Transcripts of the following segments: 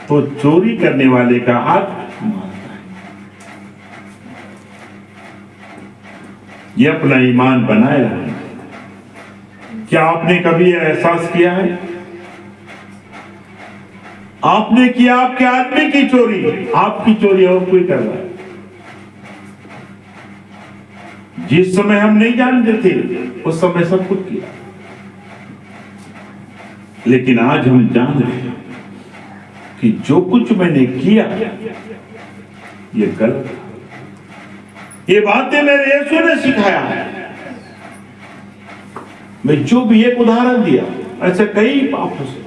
तो चोरी करने वाले का हाथ मारता है। ये अपना ईमान बनाए रखें। क्या आपने कभी यह एहसास किया है? आपने किया आपके आदमी की चोरी, आपकी चोरी और कोई कर रहा है। जिस समय हम नहीं जानते थे उस समय सब कुछ किया, लेकिन आज हम जान रहे हैं कि जो कुछ मैंने किया ये गलत था। ये बातें मेरे यीशु ने सिखाया है। मैं जो भी एक उदाहरण दिया, ऐसे कई पाप हो सकते,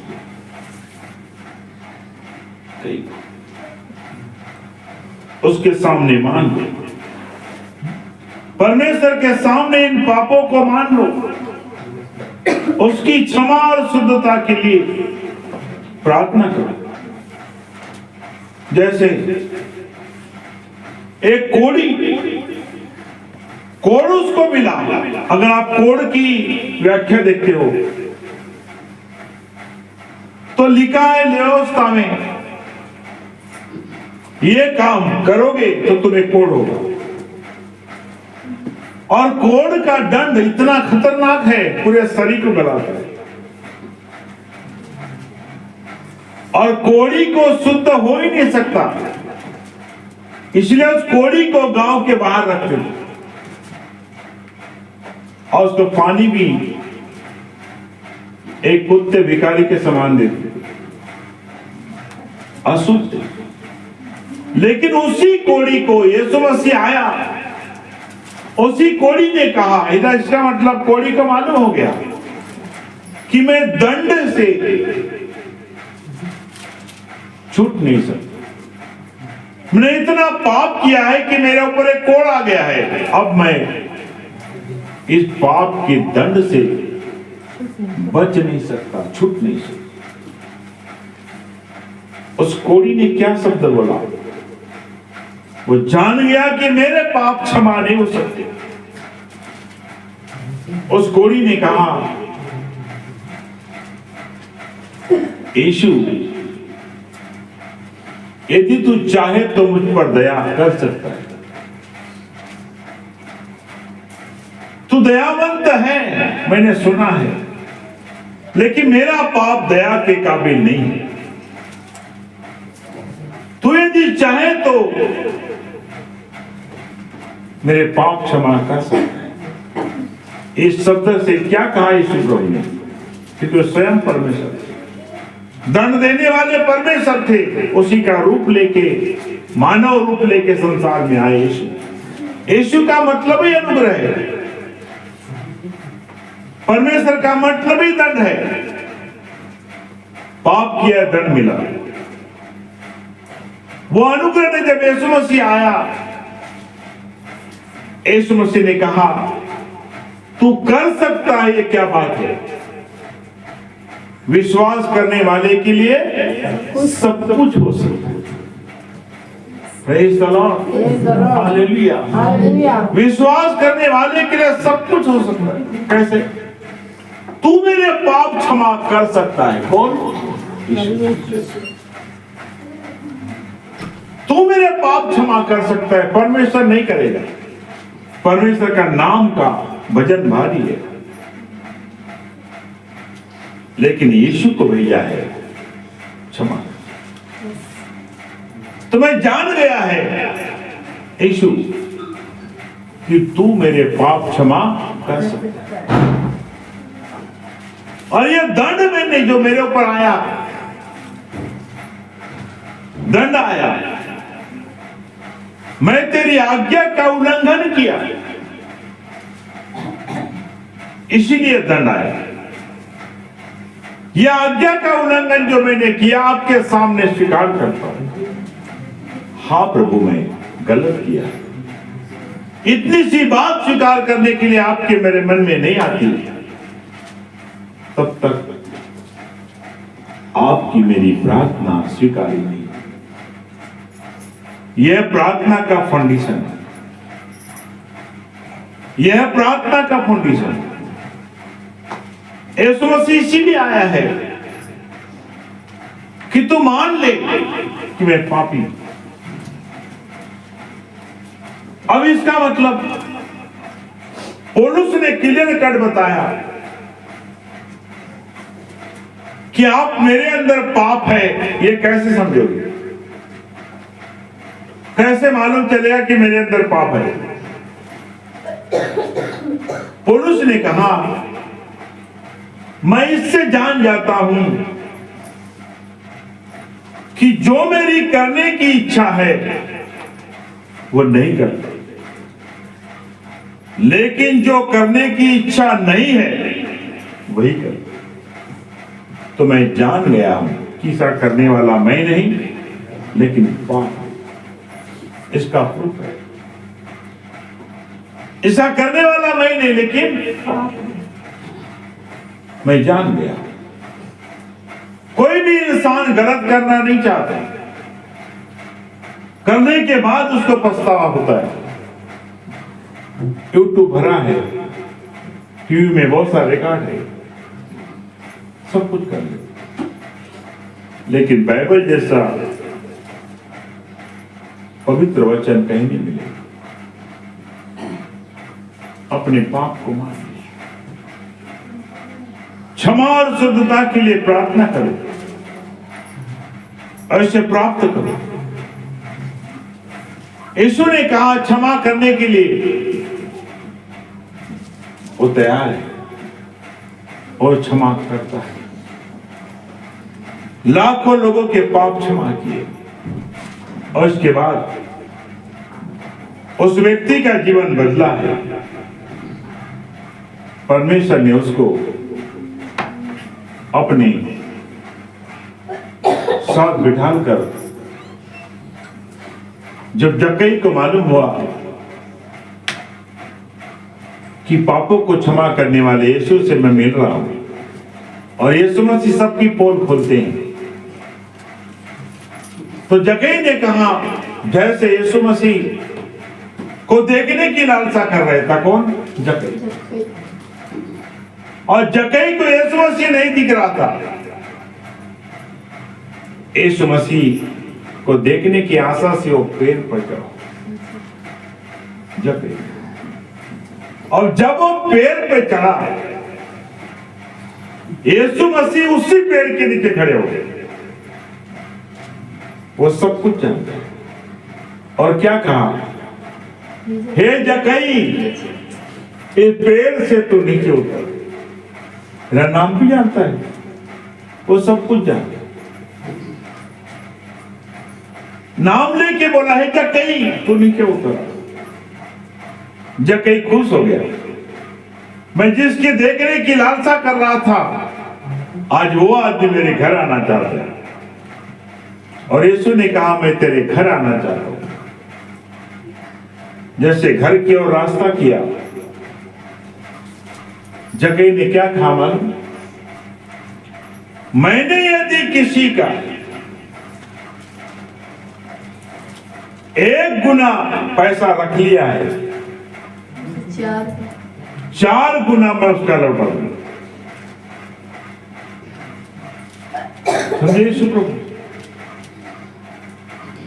कई उसके सामने मान लो, परमेश्वर के सामने इन पापों को मान लो, उसकी क्षमा और शुद्धता के लिए प्रार्थना करो। जैसे एक कोड़ उसको मिला। अगर आप कोड़ की व्याख्या देखते हो तो लिखा है व्यवस्था में, ये काम करोगे तो तुम्हें कोड़ होगा। और कोड़ का दंड इतना खतरनाक है, पूरे शरीर को गलाता है। और कोड़ी को शुद्ध हो ही नहीं सकता, इसलिए उस कोड़ी को गांव के बाहर रखते थे और उसको पानी भी एक कुत्ते भिखारी के समान देते, अशुद्ध। लेकिन उसी कोड़ी को यीशु मसीह आया, उसी कोड़ी ने कहा, इसका मतलब कोड़ी को मालूम हो गया कि मैं दंड से छूट नहीं सकता। मैंने इतना पाप किया है कि मेरे ऊपर एक कोड़ आ गया है। अब मैं इस पाप के दंड से बच नहीं सकता, छूट नहीं सकता। उस कोड़ी ने क्या शब्द बोला? वो जान गया कि मेरे पाप क्षमा नहीं हो सकते। उस कोड़ी ने कहा, यीशु यदि तू चाहे तो मुझ पर दया कर सकता है। तू दयावंत है, मैंने सुना है, लेकिन मेरा पाप दया के काबिल नहीं है। तू यदि चाहे तो मेरे पाप क्षमा कर सकता है। इस शब्द से क्या कहा यीशु प्रभु ने? कि तो स्वयं परमेश्वर, दंड देने वाले परमेश्वर थे, उसी का रूप लेके, मानव रूप लेके संसार में आए यीशु। यीशु का मतलब ही अनुग्रह है, परमेश्वर का मतलब ही दंड है। पाप किया दंड मिला। वो अनुग्रह ने जब यीशु मसीह आया, यीशु मसीह ने कहा, तू कर सकता है, ये क्या बात है? विश्वास करने वाले के लिए सब कुछ हो सकता है। Praise the Lord, hallelujah. विश्वास करने वाले के लिए सब कुछ हो सकता है। कैसे? तू मेरे पाप क्षमा कर सकता है। कौन? तू मेरे पाप क्षमा कर सकता है, परमेश्वर नहीं करेगा। परमेश्वर का नाम का वजन भारी है, लेकिन यीशु को भेजा है क्षमा। तो मैं जान गया है यीशु कि तू मेरे पाप क्षमा कर सकता है। और ये दंड मैंने जो मेरे ऊपर आया, दंड आया, मैं तेरी आज्ञा का उल्लंघन किया, इसीलिए दंड आया। यह आज्ञा का उल्लंघन जो मैंने किया, आपके सामने स्वीकार करता हूं। हाँ प्रभु, मैं गलत किया। इतनी सी बात स्वीकार करने के लिए आपके मेरे मन में नहीं आती, तब तक आपकी मेरी प्रार्थना स्वीकारी नहीं। यह प्रार्थना का फाउंडेशन है, यह प्रार्थना का फाउंडेशन। यीशु मसीह इसीलिए आया है कि तू मान ले कि मैं पापी हूं। अब इसका मतलब पौलुस ने क्लियर कट बताया कि आप मेरे अंदर पाप है, ये कैसे समझोगे? कैसे मालूम चलेगा कि मेरे अंदर पाप है? पौलुस ने कहा, मैं इससे जान जाता हूं कि जो मेरी करने की इच्छा है वो नहीं करता, लेकिन जो करने की इच्छा नहीं है वही करता। तो मैं जान गया हूं कि ऐसा करने वाला मैं नहीं, लेकिन पाप। इसका प्रूफ है, ऐसा करने वाला मैं नहीं, लेकिन मैं जान गया। कोई भी इंसान गलत करना नहीं चाहता, करने के बाद उसको पछतावा होता है। यूट्यूब भरा है, टीवी में बहुत सारे रिकॉर्ड है, सब कुछ कर ले, लेकिन बाइबल जैसा पवित्र वचन कहीं नहीं मिलेगा। अपने पाप को मान लीजिए, क्षमा और शुद्धता के लिए प्रार्थना करो, ऐसे प्राप्त करो। यीशु ने कहा क्षमा करने के लिए वो तैयार है और क्षमा करता है। लाखों लोगों के पाप क्षमा किए और इसके बाद उस व्यक्ति का जीवन बदला है। परमेश्वर ने उसको अपने साथ बिठाकर, जब जक्कई को मालूम हुआ कि पापों को क्षमा करने वाले यीशु से मैं मिल रहा हूं, और यीशु मसीह सबकी पोल खोलते हैं, तो जक्कई ने कहा, जैसे यीशु मसीह को देखने की लालसा कर रहे था। कौन? जक्कई। और जक्कई को यीशु मसीह नहीं दिख रहा था। यीशु मसीह को देखने की आशा से वो पेड़ पर चढ़ा, जक्कई। और जब वो पेड़ पे चढ़ा, यीशु मसीह उसी पेड़ के नीचे खड़े हो गए। वो सब कुछ जानते हैं। और क्या कहा? हे जक्कई, इस पेड़ से तू नीचे उतर। मेरा नाम भी जानता है, वो सब कुछ जानता है। नाम लेके बोला है जक्कई तू नीचे उतर। जक्कई खुश हो गया। मैं जिसके देखने की लालसा कर रहा था, आज वो आदमी मेरे घर आना चाहता है। और यीशु ने कहा, मैं तेरे घर आना चाहता हूं। जैसे घर की ओर रास्ता किया, जक्कई ने क्या कहा मालूम? मैंने यदि किसी का 1 गुना पैसा रख लिया है, 4 गुना मैं उसका लौटा दूंगा। समझे यीशु प्रभु?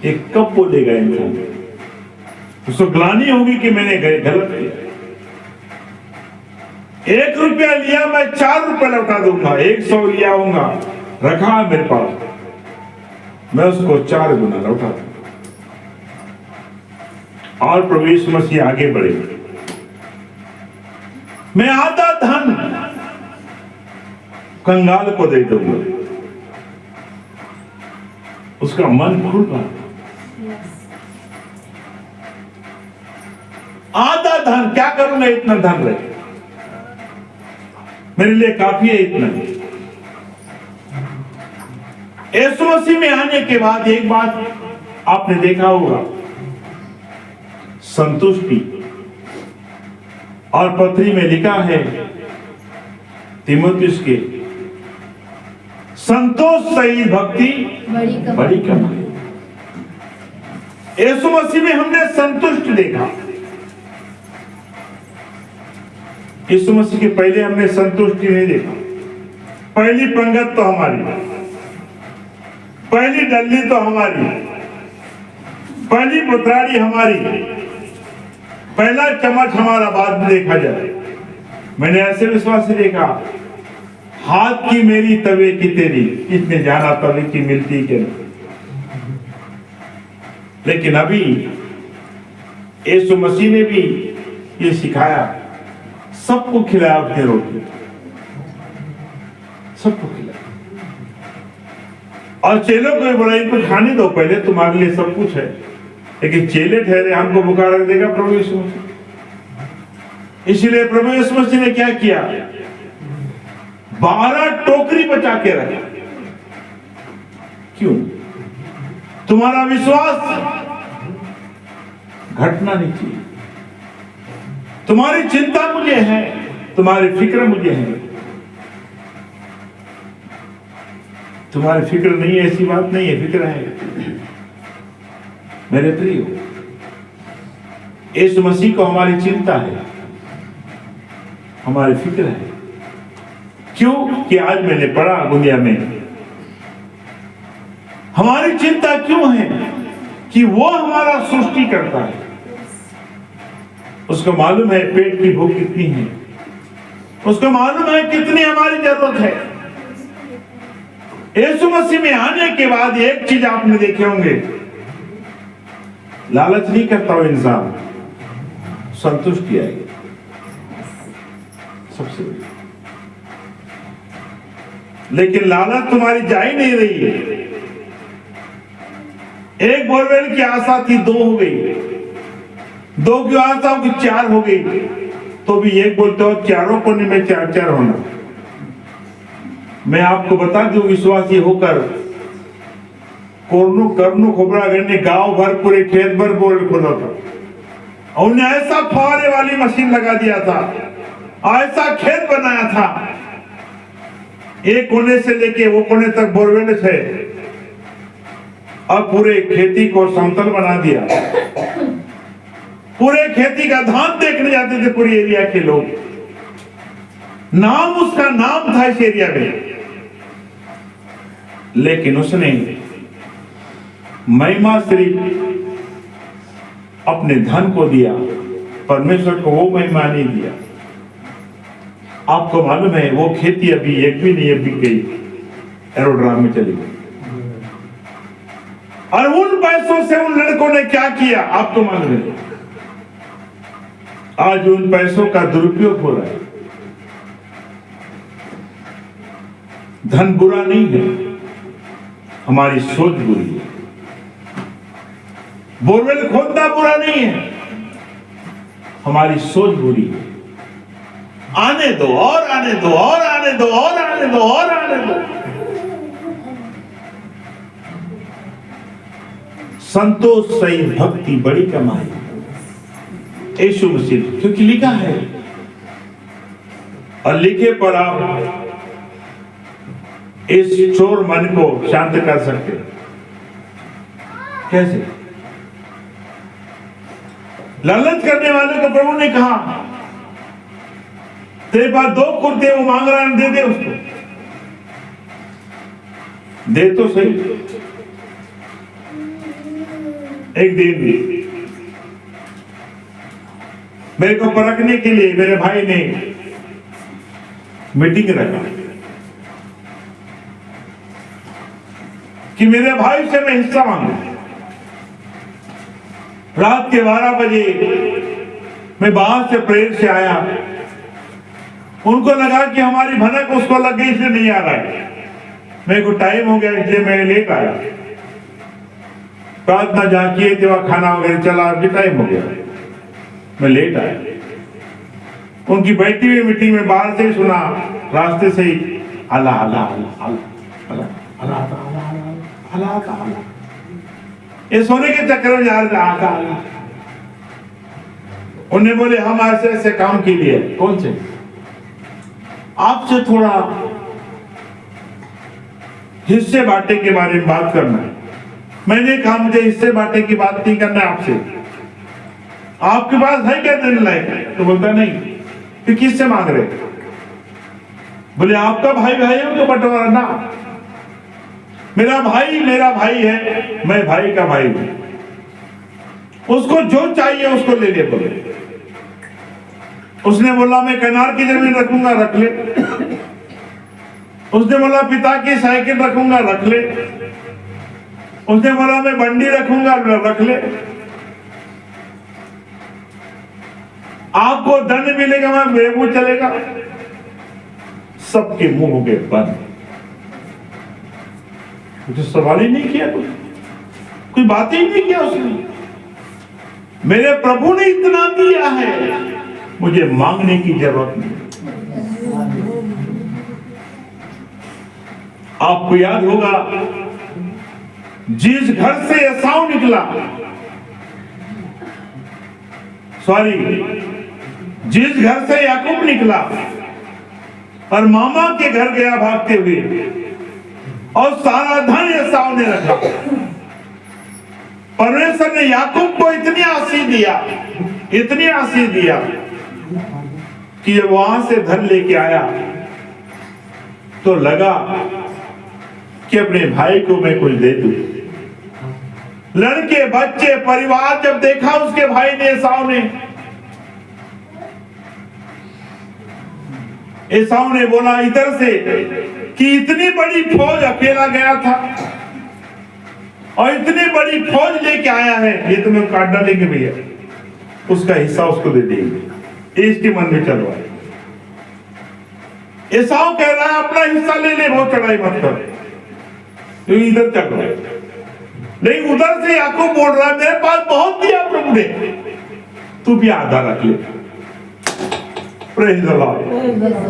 एक कब बोलेगा इंसान? उसको ग्लानि होगी कि मैंने गलत किया। 1 रुपया लिया, मैं 4 रुपया लौटा दूंगा। 100 लिया होगा, रखा है मेरे पास, मैं उसको 4 गुना लौटा दूंगा। और प्रभु यीशु मसीह आगे बढ़े, मैं आधा धन कंगाल को दे दूंगा। उसका मन खुल रहा, आधा धन क्या करूंगा, इतना धन रहे मेरे लिए काफी है। इतना यीशु मसीह में आने के बाद एक बात आपने देखा होगा, संतुष्टि। और पत्री में लिखा है तीमुथियुस के, संतोष सही भक्ति बड़ी कमाई। यीशु मसीह में हमने संतुष्ट देखा। यीशु मसीह के पहले हमने संतुष्टि नहीं देखा। पहली पंगत तो हमारी, पहली डल्ली तो हमारी, पहली पुत्राड़ी हमारी, पहला चम्मच हमारा बाद में देखा जाए। मैंने ऐसे विश्वास से देखा, हाथ की मेरी तवे की तेरी, किसने जाना तवे की मिलती के नहीं। लेकिन अभी यीशु मसीह ने भी ये सिखाया, सबको खिलाया अपने रोटी, सबको खिलाया। और चेलों को बोला इनको खाने दो, पहले तुम्हारे लिए सब कुछ है। लेकिन चेले ठहरे, हमको भूखा रख देगा प्रभु यीशु मसीह। इसलिए प्रभु यीशु मसीह ने क्या किया, 12 टोकरी बचा के रखा। क्यों? तुम्हारा विश्वास घटना नहीं चाहिए। तुम्हारी चिंता मुझे है, तुम्हारी फिक्र मुझे है। तुम्हारी फिक्र नहीं है ऐसी बात नहीं है, फिक्र है मेरे प्रियो। यीशु मसीह को हमारी चिंता है, हमारी फिक्र है। क्यों? कि आज मैंने पढ़ा दुनिया में हमारी चिंता क्यों है कि वो हमारा सृष्टि करता है। उसको मालूम है पेट की भूख कितनी है, उसको मालूम है कितनी हमारी जरूरत है। यीशु मसीह में आने के बाद एक चीज आपने देखे होंगे, लालच नहीं करता वो इंसान, संतुष्टि आएगी सबसे बड़ी। लेकिन लालच तुम्हारी जा ही नहीं रही है। एक बोरवेल की आशा थी, 2 हो गई, 2 की आशा होगी 4 हो गई, तो भी एक बोलते हो चारों कोने में 4-4 होना। मैं आपको बता दूं, विश्वासी होकर करनू खोपड़ागढ़ ने गांव भर पूरे खेत भर बोर खोदा था, और उन्हें ऐसा फवारे वाली मशीन लगा दिया था, ऐसा खेत बनाया था, एक कोने से लेके वो कोने तक बोरवेल है, अब पूरे खेती को समतल बना दिया। पूरे खेती का धान देखने जाते थे पूरे एरिया के लोग, नाम उसका नाम था इस एरिया में। लेकिन उसने महिमा सिर्फ अपने धन को दिया, परमेश्वर को वो महिमा नहीं दिया। आपको मालूम है वो खेती अभी एक भी नहीं बिक गई, एरोड्राम में चली गई। और उन पैसों से उन लड़कों ने क्या किया आपको मालूम है? आज उन पैसों का दुरुपयोग हो रहा है। धन बुरा नहीं है, हमारी सोच बुरी है। बोरवेल खोदना बुरा नहीं है, हमारी सोच बुरी है। आने दो और आने दो और आने दो और आने दो और आने दो। संतोष सही भक्ति बड़ी कमाई, यीशु मसीह, क्योंकि लिखा है, और लिखे पर आप इस चोर मन को शांत कर सकते। कैसे? लालच करने वाले को प्रभु ने कहा, तेरे पास 2 कुर्ते वो मांग रहा है, दे दे उसको, दे तो सही। एक दिन मेरे को परखने के लिए मेरे भाई ने मीटिंग रखा कि मेरे भाई से मैं हिस्सा मांगू। रात के 12 बजे मैं बाहर से प्रेयर से आया, उनको लगा कि हमारी भनक उसको लग गई इसलिए नहीं आ रहा है। मेरे को टाइम हो गया इसलिए मैं लेट आया। प्रार्थना जहां किए थे वहां खाना वगैरह चला, अभी टाइम हो गया, मैं लेट आया। उनकी बैठी हुई मीटिंग में बाहर से ही सुना, रास्ते से ही अल्लाह अल्लाह अल्लाह अल्लाह अल्लाह अल्लाह, ये सोने के चक्कर में जा रहे। उन्हें बोले हम ऐसे ऐसे काम के लिए, कौन से, आपसे थोड़ा हिस्से बांटे के बारे में बात करना है। मैंने कहा मुझे हिस्से बांटे की बात नहीं करना है आपसे, आपके पास है क्या देने लायक? तो बोलता नहीं। फिर किससे मांग रहे? बोले आपका भाई भाई है तो बंटवारा ना। मेरा भाई है, मैं भाई का भाई हूं। उसको जो चाहिए उसको ले ले बोले। उसने बोला मैं कनार की जमीन रखूंगा, रख ले। उसने बोला पिता की साइकिल रखूंगा, रख ले। उसने बोला मैं बंडी रखूंगा, रख ले। आपको दंड मिलेगा, मैं मेरे मुंह चलेगा। सबके मुंह हो गए बंद। मुझे सवाल ही नहीं किया, कोई बात ही नहीं किया उसने। मेरे प्रभु ने इतना दिया है, मुझे मांगने की जरूरत नहीं। आपको याद होगा जिस घर से एसाव निकला, जिस घर से याकूब निकला और मामा के घर गया भागते हुए, और सारा धन एसाव ने रखा। परमेश्वर ने याकूब को इतनी आशीष दिया कि जब वहां से धन लेके आया तो लगा कि अपने भाई को मैं कुछ दे दूं। लड़के बच्चे परिवार जब देखा उसके भाई ने, एसाव ने बोला इधर से कि इतनी बड़ी फौज अकेला गया था और इतनी बड़ी फौज लेके आया है, ये तुम्हें काट डालेंगे भैया, उसका हिस्सा उसको दे देंगे। इसके मन में चल रहा है। एसाव कह रहा है अपना हिस्सा ले ले, बहुत चढ़ाई मत कर, तो इधर चल रहा है। लेकिन उधर से याकूब बोल रहा है मेरे पास बहुत दिया प्रभु ने, तू भी आधा रख ले। Praise the Lord,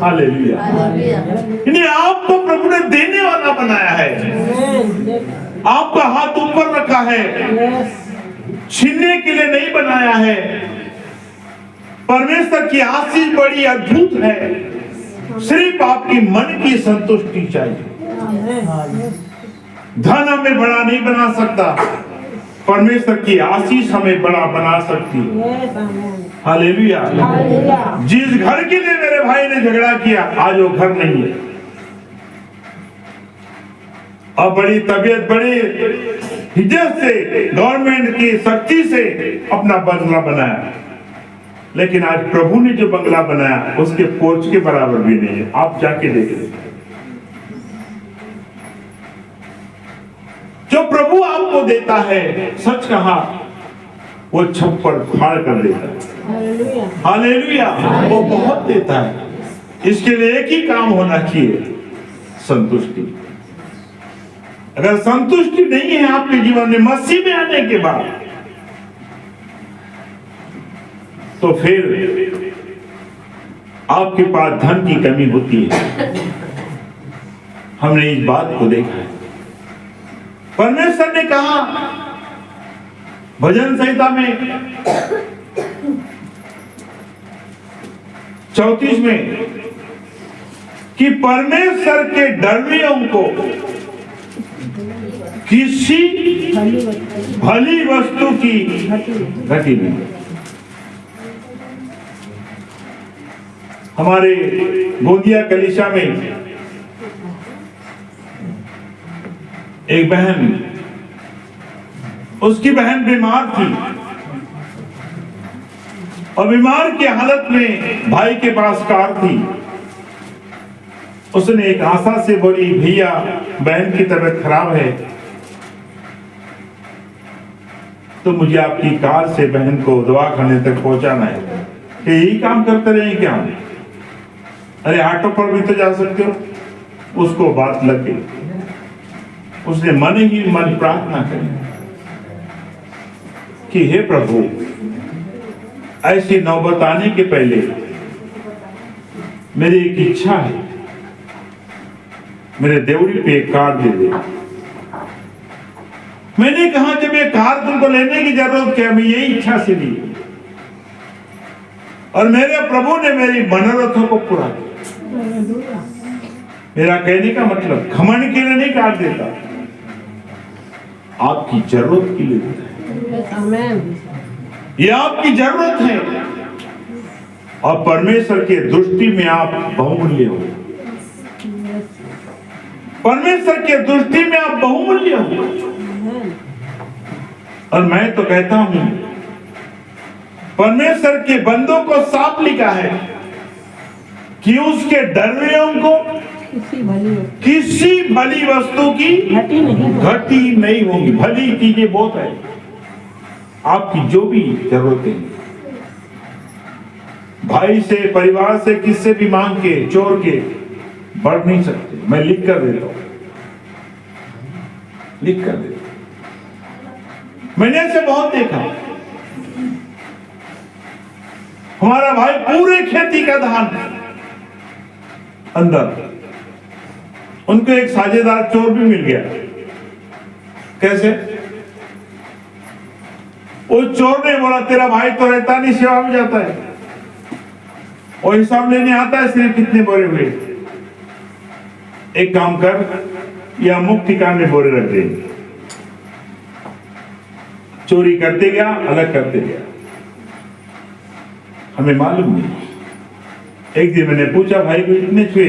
hallelujah. यानी आपको प्रभु ने देने वाला बनाया है, आपका हाथ ऊपर रखा है, छीनने के लिए नहीं बनाया है। परमेश्वर की आशीष बड़ी अद्भुत है, सिर्फ आपकी मन की संतुष्टि चाहिए। धन हमें बड़ा नहीं बना सकता, परमेश्वर की आशीष हमें बड़ा बना सकती है। हालेलुया। जिस घर के लिए मेरे भाई ने झगड़ा किया, आज वो घर नहीं है, और बड़ी तबीयत, बड़ी हिज्जत से, गवर्नमेंट की शक्ति से अपना बंगला बनाया। लेकिन आज प्रभु ने जो बंगला बनाया उसके पोर्च के बराबर भी नहीं है। आप जाके देखें, जो प्रभु आपको देता है, सच कहा, वो छप्पर फाड़ कर देता है। हालेलुया। वो बहुत देता है। इसके लिए एक ही काम होना चाहिए, संतुष्टि। अगर संतुष्टि नहीं है आपके जीवन में मसीह में आने के बाद, तो फिर आपके पास धन की कमी होती है। हमने इस बात को देखा है। परमेश्वर ने कहा भजन संहिता में 34 में कि परमेश्वर के डरवियों को किसी भली वस्तु की घटी नहीं। हमारे गोंदिया कलीसिया में एक बहन, उसकी बहन बीमार थी और बीमार की हालत में भाई के पास कार थी। उसने एक आशा से बोली, भैया बहन की तबीयत खराब है तो मुझे आपकी कार से बहन को दवाखाने तक पहुंचाना है। कि यही काम करते रहे क्या? अरे ऑटो पर भी तो जा सकते हो। उसको बात लग गई। उसने मन ही मन प्रार्थना करी कि हे प्रभु, ऐसी नौबत आने के पहले मेरी एक इच्छा है, मेरे देवड़ी पे एक कार दे दे। मैंने कहा जब ये कार तुमको लेने की जरूरत क्या, मैं यही इच्छा से ली और मेरे प्रभु ने मेरी मनोरथों को पूरा किया। मेरा कहने का मतलब घमंड के लिए नहीं कार देता, आपकी जरूरत के लिए देता है। ये आपकी जरूरत है और परमेश्वर के दृष्टि में आप बहुमूल्य हो। परमेश्वर की दृष्टि में आप बहुमूल्य हो। और मैं तो कहता हूं परमेश्वर के बंदों को साफ लिखा है कि उसके डरवेयों को किसी भली वस्तु की घटी नहीं होगी। भली चीजें बहुत है, आपकी जो भी जरूरतें, भाई से, परिवार से, किससे भी मांग के, चोर के बढ़ नहीं सकते। मैं लिख कर देता हूं, लिख कर देता हूं। मैंने ऐसे बहुत देखा। हमारा भाई पूरे खेती का धान अंदर, उनको एक साझेदार चोर भी मिल गया। कैसे? वो चोर ने बोला तेरा भाई तो रहता नहीं, सेवा में जाता है और हिसाब लेने आता है, सिर्फ कितने बोरे हुए। एक काम कर, या मुक्त ठिकाने में बोरे रख दे। चोरी करते गया, अलग करते गया, हमें मालूम नहीं। एक दिन मैंने पूछा भाई को इतने छुए,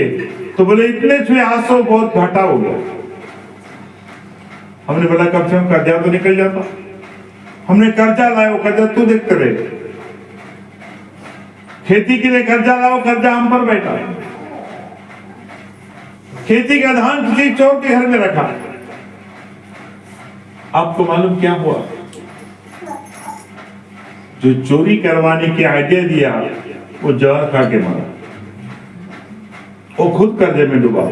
तो बोले इतने छुए 800, बहुत घाटा हो गया। हमने बोला कम से कम कर्जा तो निकल जाता। हमने कर्जा लाया, वो कर्जा तू देखते रहे। खेती के लिए कर्जा लाओ, कर्जा हम पर बैठा। खेती का धान किसी चोर के घर में रखा। आपको मालूम क्या हुआ? जो चोरी करवाने की आइडिया दिया, वो जहर खा के मारा। वो खुद कर्जे में डूबा।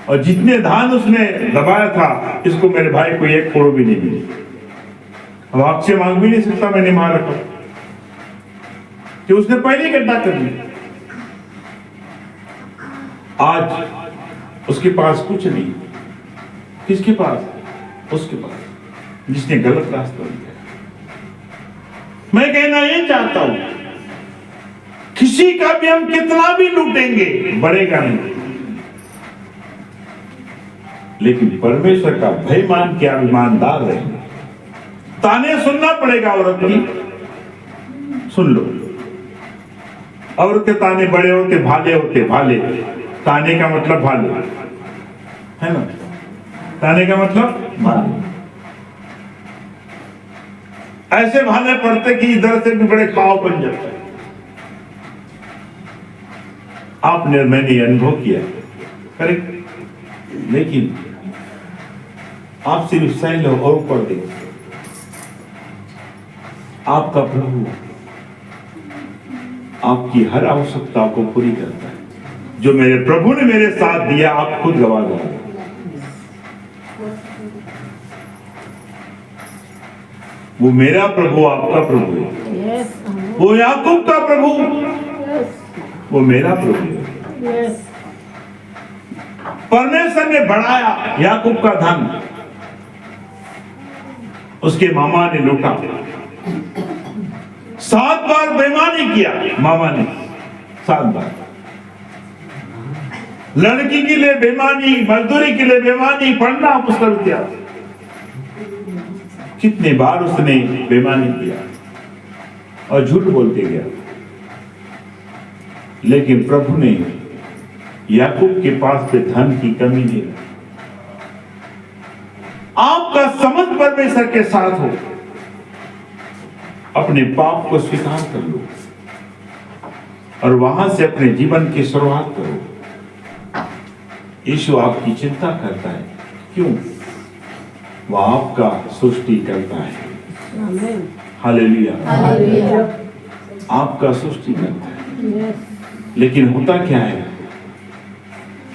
और जितने धान उसने दबाया था, इसको मेरे भाई को 1 करोड़ भी नहीं मिली। अब आपसे मांग भी नहीं सकता, मैंने मार रखा कि उसने पहले इकट्ठा कर लिया। आज उसके पास कुछ नहीं। किसके पास? उसके पास, जिसने गलत रास्ता लिया। मैं कहना ये चाहता हूं, किसी का भी हम कितना भी लूटेंगे, बढ़ेगा नहीं। लेकिन परमेश्वर का भय मान के आप ईमानदार रहेंगे। ताने सुनना पड़ेगा औरत की, सुन लो। औरत के ताने बड़े होते, भाले होते, भाले। ताने का मतलब भाले है ना? ताने का मतलब भाले। ऐसे भाले पड़ते कि इधर से भी बड़े खाव बन जाते। आपने, मैंने अनुभव किया, करेक्ट। लेकिन आप सिर्फ सह लो और ऊपर देखो। आपका प्रभु आपकी हर आवश्यकता को पूरी करता है। जो मेरे प्रभु ने मेरे साथ दिया, आप खुद गवाह दो। वो मेरा प्रभु आपका प्रभु है। वो याकूब का प्रभु, वो मेरा प्रभु है। परमेश्वर ने बढ़ाया याकूब का धन, उसके मामा ने लूटा। 7 बार बेईमानी किया मामा ने, 7 बार। लड़की के लिए बेईमानी, मजदूरी के लिए बेईमानी, पढ़ना पुस्तक किया। कितने बार उसने बेईमानी किया और झूठ बोलते गया। लेकिन प्रभु ने याकूब के पास पे धन की कमी नहीं रखी। आपका संबंध परमेश्वर के साथ हो, अपने पाप को स्वीकार कर लो और वहां से अपने जीवन की शुरुआत करो। यीशु आपकी चिंता करता है। क्यों? वह आपका सृष्टि करता है। हालेलुया। आपका सृष्टि करता है। लेकिन होता क्या है?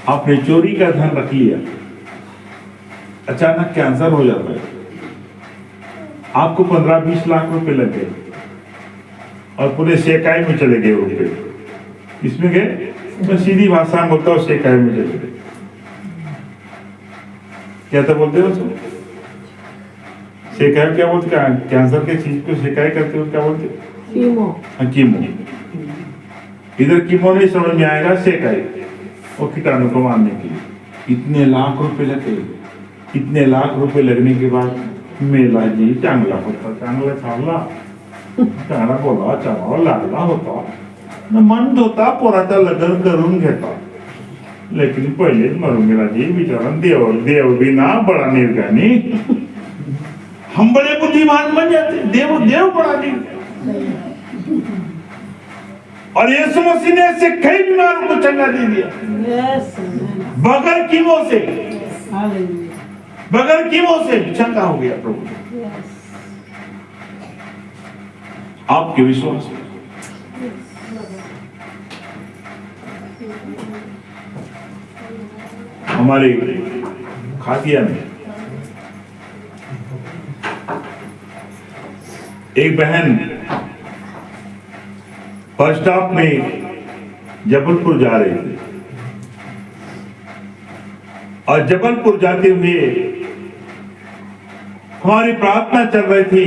आपने चोरी का धन रख लिया, अचानक कैंसर हो जाता है। आपको 15-20 लाख रुपए लग गए और पूरे सेकाई में चले गए रुपए। इसमें गए, मैं सीधी भाषा में बोलता हूँ, सेकाई में चले गए। क्या तो बोलते हो उसको? सेकाई क्या बोलते? कैंसर के चीज को सेकाई करते हो, क्या बोलते? कीमो। हाँ, कीमो। इधर कीमो नहीं समझ में आएगा, सेकाई, वो कीटाणु को मारने के लिए। इतने लाख रुपए लगे। इतने लाख रुपए लगने के बाद मेला जी चांगला होता, चांगला चांगला चांगला बोला, चांगला लागला होता, न मन होता, पोराचा लग्न करून घेता। लेकिन पहले मरूंगा जी बेचारा देव देव बिना बड़ा निर्गानी। हम बड़े बुद्धिमान बन जाते, देव देव बड़ा निर्गानी। और यीशु मसीह ने ऐसे कई बीमारों को चंगा दे दिया बगैर कीमों से, बगैर कीमों से चंगा हो गया प्रभु आपके विश्वास में। हमारे खादिया में एक बहन बस स्टॉप में जबलपुर जा रहे थे और जबलपुर जाते हुए हमारी प्रार्थना चल रही थी।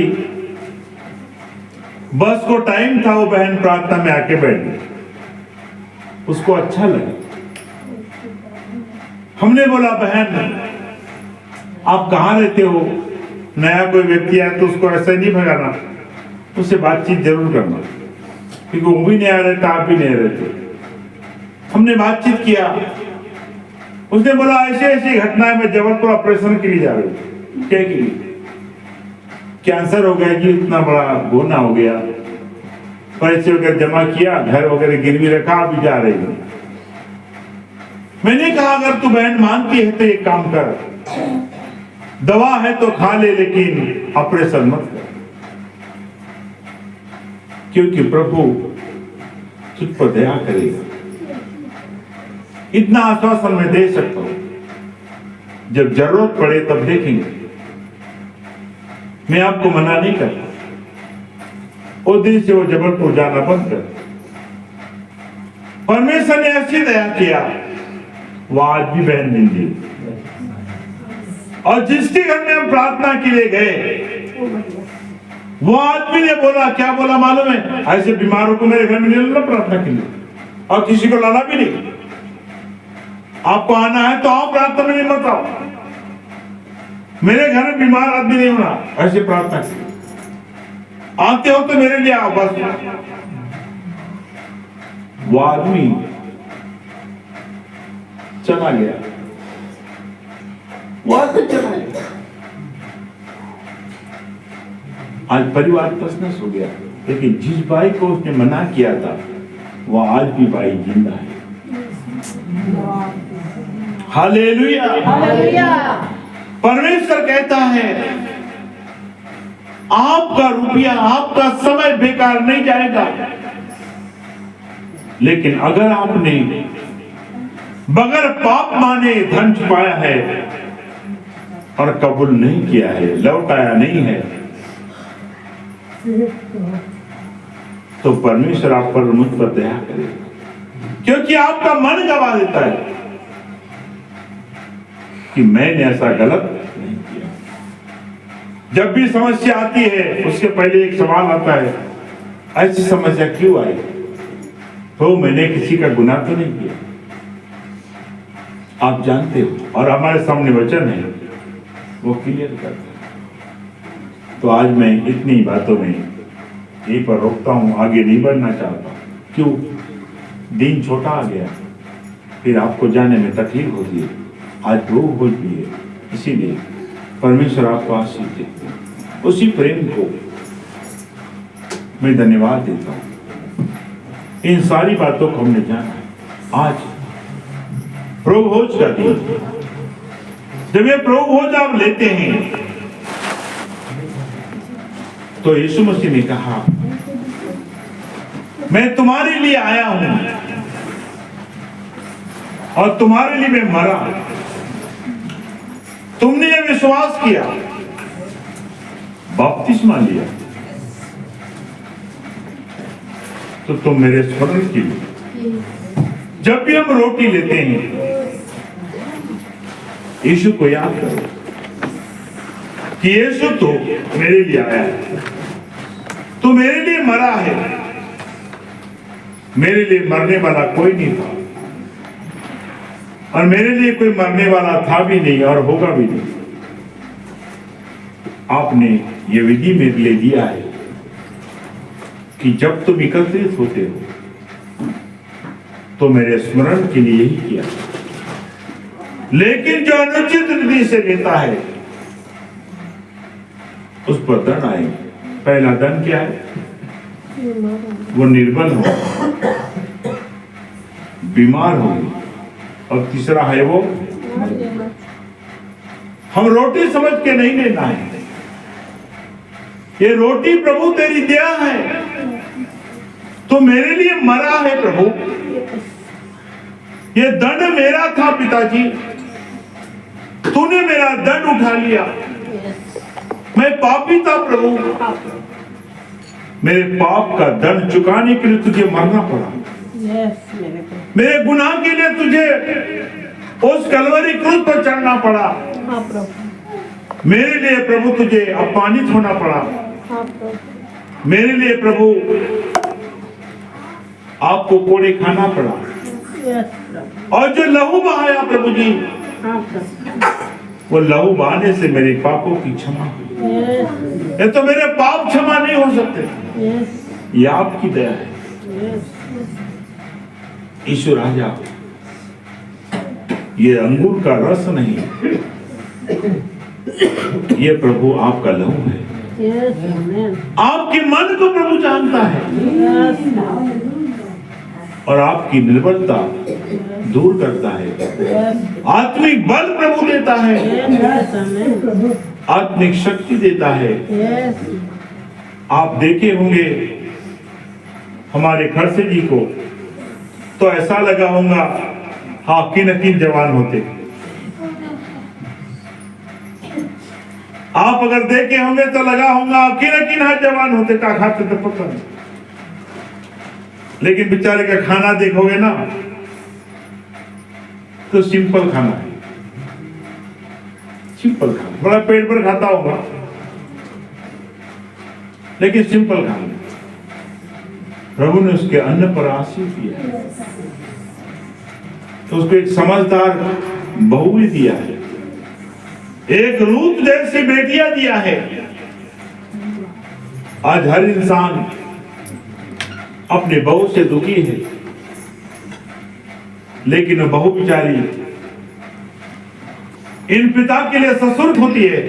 बस को टाइम था, वो बहन प्रार्थना में आके बैठ गई, उसको अच्छा लगा। हमने बोला बहन आप कहाँ रहते हो, नया कोई व्यक्ति आया तो उसको ऐसा नहीं भगाना, उससे बातचीत जरूर करना, क्योंकि वो भी नहीं आ रहे थे, आप भी नहीं रहते। हमने बातचीत किया, उसने बोला ऐसे ऐसी घटना है, मैं जबलपुर ऑपरेशन के लिए जा रही हूँ। क्या के लिए? कैंसर हो गया जी, इतना बड़ा गोना हो गया, पैसे वगैरह जमा किया, घर वगैरह गिरवी रखा, अभी जा रही हूँ। मैंने कहा अगर तू बहन मानती है तो एक काम कर, दवा है तो खा ले लेकिन ऑपरेशन मत कर, क्योंकि प्रभु तुझ पर दया करेगा। इतना आश्वासन मैं दे सकता हूं, जब जरूरत पड़े तब देखेंगे। मैं आपको मना नहीं करता। उस दिन से वो जबलपुर जाना बंद कर। परमेश्वर ने ऐसी दया किया, वो आज भी बहन मिल गई। और जिसके घर में हम प्रार्थना के लिए गए, वो आदमी ने बोला, क्या बोला मालूम है? ऐसे बीमारों को मेरे घर में नहीं लाना प्रार्थना के लिए, और किसी को लाना भी नहीं। आपको आना है तो आओ, प्रार्थना में नहीं मत आओ। मेरे घर में बीमार आदमी नहीं होना, ऐसे प्रार्थना के लिए आते हो तो मेरे लिए आओ बस। वो आदमी चला गया, वो आदमी चला गया। आज परिवार तसनस हो गया, लेकिन जिस भाई को उसने मना किया था वो आज भी भाई जिंदा है। Hallelujah, hallelujah. परमेश्वर कहता है आपका रुपया, आपका समय बेकार नहीं जाएगा, लेकिन अगर आपने बगैर पाप माने धन छुपाया है और कबूल नहीं किया है, लौटाया नहीं है, तो परमेश्वर आप पर मुझ पर दया करेगा, क्योंकि आपका मन गवा देता है कि मैंने ऐसा गलत नहीं किया। जब भी समस्या आती है उसके पहले एक सवाल आता है, ऐसी समस्या क्यों आई? तो मैंने किसी का गुनाह तो नहीं किया। आप जानते हो, और हमारे सामने वचन है वो क्लियर करता है। तो आज मैं इतनी बातों में यहीं पर रोकता हूं, आगे नहीं बढ़ना चाहता। क्यों? दिन छोटा आ गया, फिर आपको जाने में तकलीफ होती है, आज रोग होती है, इसीलिए परमेश्वर आपको आशीष देते हैं। उसी प्रेम को मैं धन्यवाद देता हूं। इन सारी बातों को हमने जाना। आज प्रभु भोज का दिन, जब ये प्रभु भोज आप लेते हैं तो यीशु मसीह ने कहा मैं तुम्हारे लिए आया हूं और तुम्हारे लिए मैं मरा। तुमने ये विश्वास किया, बपतिस्मा लिया, तो तुम मेरे स्मरण के लिए, जब भी हम रोटी लेते हैं यीशु को याद करो कि यीशु तो मेरे लिए आया है, तो मेरे लिए मरा है। मेरे लिए मरने वाला कोई नहीं था, और मेरे लिए कोई मरने वाला था भी नहीं और होगा भी नहीं। आपने ये विधि मेरे लिए दिया है कि जब तुम एकत्रित होते हो तो मेरे स्मरण के लिए यही किया। लेकिन जो अनुचित रीति से लेता है उस पर दंड आएगा। पहला दंड क्या है? वो निर्बल हो, बीमार हो, और तीसरा है वो हम रोटी समझ के नहीं लेना है। ये रोटी प्रभु तेरी दया है, तो मेरे लिए मरा है प्रभु। ये दंड मेरा था पिताजी, तूने मेरा दंड उठा लिया। मैं पापी था प्रभु, मेरे पाप का दंड चुकाने के लिए तुझे मरना पड़ा। मेरे गुनाह के लिए तुझे उस कलवरी क्रूस पर चढ़ना पड़ा। मेरे लिए प्रभु तुझे अपमानित होना पड़ा। मेरे लिए प्रभु आपको कोड़े खाना पड़ा। और जो लहू बहाया प्रभु जी, वो लहू बहाने से मेरे पापों की क्षमा हुई। ये तो मेरे पाप क्षमा नहीं हो सकते, ये आपकी दया है। ईश्वर राजा, ये अंगूर का रस नहीं, ये प्रभु आपका लहू है। आपके मन को प्रभु जानता है और आपकी निर्बलता दूर करता है। आत्मिक बल प्रभु देता है, आत्मिक शक्ति देता है। आप देखे होंगे हमारे खड़से जी को, तो ऐसा लगा होगा हाँ किन जवान होते। आप अगर देखे होंगे तो लगा होगा किन जवान होते का खाते तो पता नहीं। लेकिन बेचारे का खाना देखोगे ना तो सिंपल खाना है, सिंपल खाना। बड़ा पेट पर खाता होगा लेकिन सिंपल खाना। प्रभु ने उसके अन्न पर आशीष दिया, तो उसको एक समझदार बहू भी दिया है, एक रूप जैसी बेटियां दिया है। आज हर इंसान अपने बहू से दुखी है, लेकिन बहू बेचारी इन पिता के लिए ससुर होती है।